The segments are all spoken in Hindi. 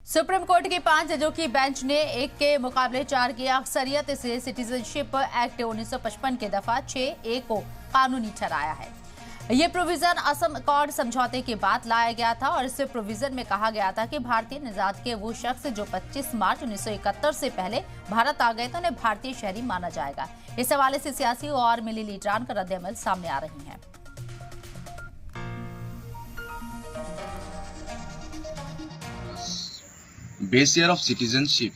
सुप्रीम कोर्ट की 5 जजों की बेंच ने 1 के मुकाबले 4 की अक्सरियत से सिटीजनशिप एक्ट 1955 के दफा 6A को कानूनी ठहराया है। ये प्रोविजन असम अकॉर्ड समझौते के बाद लाया गया था और इस प्रोविजन में कहा गया था कि भारतीय निजात के वो शख्स जो 25 मार्च 1971 से पहले भारत आ गए तो उन्हें भारतीय शहरी माना जाएगा। इस हवाले से सियासी और मिली लीडरान का रद्द-ए-अमल सामने आ रही है। बेस ईयर ऑफ सिटीजनशिप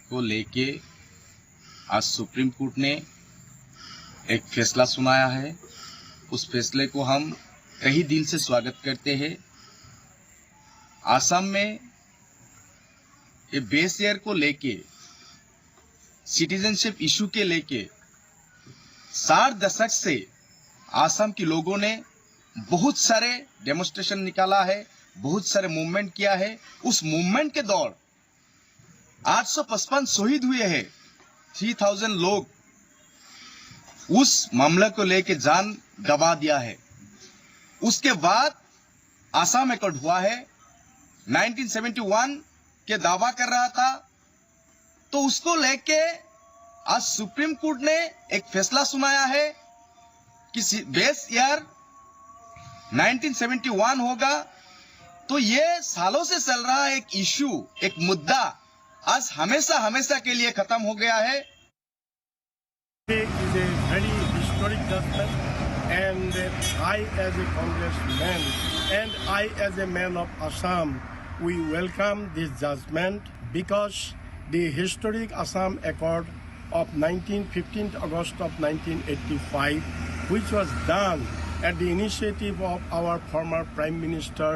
को लेके आज सुप्रीम कोर्ट ने एक फैसला सुनाया है। उस फैसले को हम कई दिल से स्वागत करते हैं। आसाम में ये बेस ईयर को लेके सिटीजनशिप इशू के लेके 60 दशक से आसाम के लोगों ने बहुत सारे डेमोन्स्ट्रेशन निकाला है, बहुत सारे मूवमेंट किया है। उस मूवमेंट के दौर 855 शहीद हुए हैं, 3000 लोग उस मामले को लेके जान गंवा दिया है। उसके बाद आसाम एकॉर्ड हुआ है, 1971 के दावा कर रहा था, तो उसको लेके आज सुप्रीम कोर्ट ने एक फैसला सुनाया है कि बेस ईयर 1971 होगा। तो ये सालों से चल रहा एक इशू, एक मुद्दा आज हमेशा हमेशा के लिए खत्म हो गया है। It is a very historic judgment, and I as a congressman and I as a man of Assam, we welcome this judgment because the historic Assam Accord of 15th August of 1985, which was done at the initiative of our former Prime Minister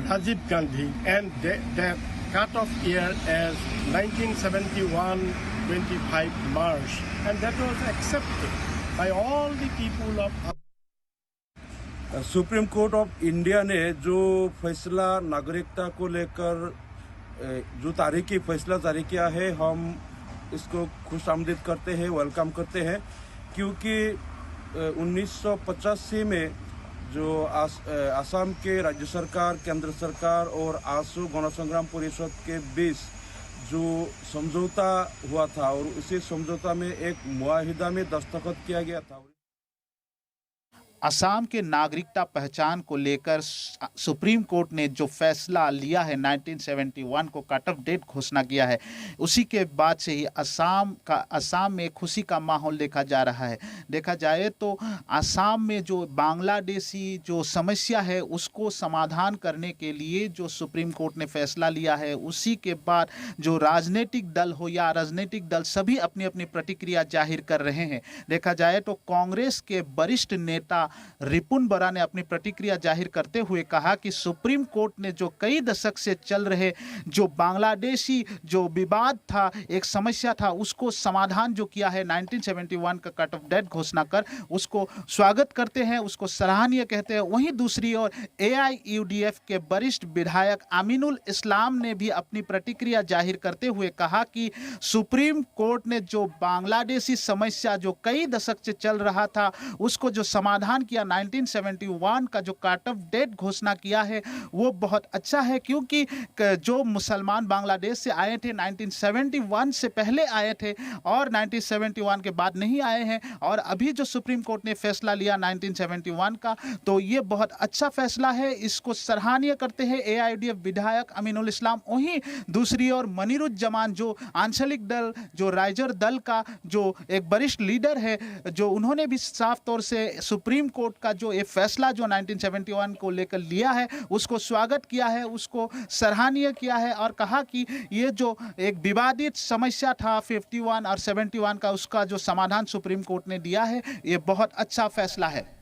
Rajiv Gandhi, and that cut-off year as 1971, 25 March, and that was accepted by all the people of supreme court of India ने जो फैसला नागरिकता को लेकर जो तारीखी फैसला जारी किया है, हम इसको खुशामदीद करते हैं, वेलकम करते हैं, क्योंकि 1985 में जो आसाम के राज्य सरकार, केंद्र सरकार और आसू गण संग्राम परिषद के बीच जो समझौता हुआ था और उसी समझौता में एक मुआहिदा में दस्तखत किया गया था। असम के नागरिकता पहचान को लेकर सुप्रीम कोर्ट ने जो फैसला लिया है, 1971 को कट ऑफ डेट घोषणा किया है, उसी के बाद से ही असम में खुशी का माहौल देखा जा रहा है। देखा जाए तो असम में जो बांग्लादेशी जो समस्या है उसको समाधान करने के लिए जो सुप्रीम कोर्ट ने फैसला लिया है, उसी के बाद जो राजनीतिक दल हो या राजनीतिक दल सभी अपनी अपनी प्रतिक्रिया जाहिर कर रहे हैं। देखा जाए तो कांग्रेस के वरिष्ठ नेता रिपुन बोरा ने अपनी प्रतिक्रिया जाहिर करते हुए कहा कि सुप्रीम कोर्ट ने जो कई दशक से चल रहे जो बांग्लादेशी जो विवाद था, एक समस्या था, उसको समाधान जो किया है 1971 का कट ऑफ डेट घोषणा कर, उसको स्वागत करते हैं, उसको सराहनीय कहते हैं। वहीं दूसरी ओर AIUDF के वरिष्ठ विधायक अमीनुल इस्लाम ने भी अपनी प्रतिक्रिया जाहिर करते हुए कहा कि सुप्रीम कोर्ट ने जो बांग्लादेशी समस्या जो कई दशक से चल रहा था उसको जो समाधान किया, 1971 का जो कट ऑफ डेट घोषणा किया है, वो बहुत अच्छा है, क्योंकि जो मुसलमान बांग्लादेश से आए थे 1971 से पहले आए थे और 1971 के बाद नहीं आए हैं, और अभी जो सुप्रीम कोर्ट ने फैसला लिया 1971 का, तो ये बहुत अच्छा फैसला है, इसको सराहनीय करते हैं AIUDF विधायक अमीनुल इस्लाम। वहीं दूसरी ओर मनीरुज्जमान जो आंचलिक दल जो राइजर दल का जो एक वरिष्ठ लीडर है, जो उन्होंने भी साफ तौर से सुप्रीम कोर्ट का जो ये फैसला जो 1971 को लेकर लिया है उसको स्वागत किया है, उसको सराहनीय किया है और कहा कि ये जो एक विवादित समस्या था 51 और 71 का, उसका जो समाधान सुप्रीम कोर्ट ने दिया है, ये बहुत अच्छा फैसला है।